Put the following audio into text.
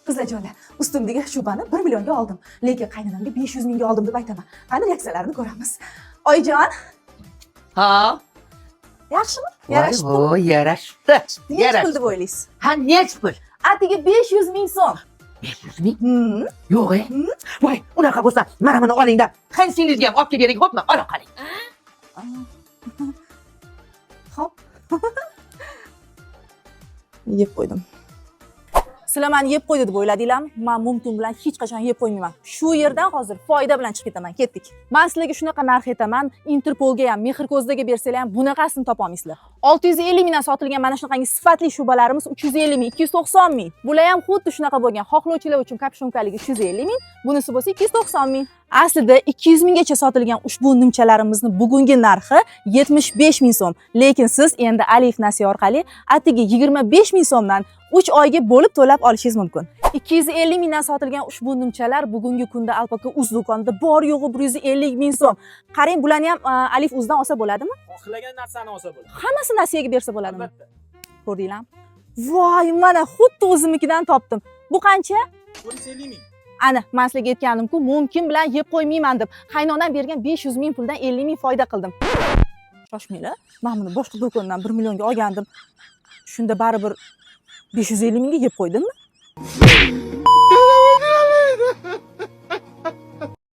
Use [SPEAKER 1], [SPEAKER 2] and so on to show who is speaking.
[SPEAKER 1] Qizlarjonlar, ustimdagi shubani 1 millionga oldim. Lekin qaynonamga 500 mingga oldim deb aytaman. Qani reaksiyalarini ko'ramiz. Oyijon,
[SPEAKER 2] Ha?
[SPEAKER 1] yaxshimi? Yarashibdi.
[SPEAKER 2] Voy, yarashibdi.
[SPEAKER 1] Nech pul deb o'ylaysiz?
[SPEAKER 2] Ha, nech pul?
[SPEAKER 1] Atigi 500 ming so'm.
[SPEAKER 2] 500 ming? Yo'q, Voy, unaqa bo'lsa, mana buni olingda. Qansingizga ham olib kelganing xo'pmi? Ola qoling.
[SPEAKER 1] Hop. Yeb qo'ydim. Sizlar meni yeb qo'ydi deb o'yladinglarmi? Men mumkin bilan hech qachon yeb qo'ymayman. Shu yerdan hozir foyda bilan chiqib ketaman. Ketdik. Men sizlarga shunaqa narx aytaman. Interpolga ham, Mehr ko'zdaga bersanglar ham bunaqasini topa olmaysizlar. 650 mingdan sotilgan mana shunaqangi sifatli shubalarimiz 350 ming, 290 ming. Bular ham xuddi shunaqa bo'lgan. Xohlovchilar uchun kapshonkaligi 350 ming, bunisi bo'lsa 290 ming. Aslida 200 minggacha sotilgan ushbu nimchalarimizni bugungi narxi 75 ming so'm. Lekin siz endi Alif Nasiya orqali atigi 25 ming so'mdan 3 oyga bo'lib to'lab olishingiz mumkin. 250 mingdan sotilgan ushbu nimchalar bugungi kunda Alpaka Uz do'konida bor yo'g'i 150 ming so'm. Qarang, bularni ham Alif Uzdan olsa bo'ladimi?
[SPEAKER 3] Xohlagan narsani olsa bo'ladi.
[SPEAKER 1] Hammasi Nasiyaga bersa bo'ladimi?
[SPEAKER 3] Albatta.
[SPEAKER 1] Ko'rdinglarmi? Voy, mana xuddi o'zimnikidan topdim. Bu qancha?
[SPEAKER 3] 150 ming.
[SPEAKER 1] Ana, men sizlarga aytgandim-ku, mumkin bilan yeb qo'ymayman deb. Qaynonam bergan 500 ming puldan 50 ming foyda qildim. Shoshmanglar. Men buni boshqa do'kondan 1 millionga olgandim. Shunda baribir 550 mingga yeb qo'ydimmi?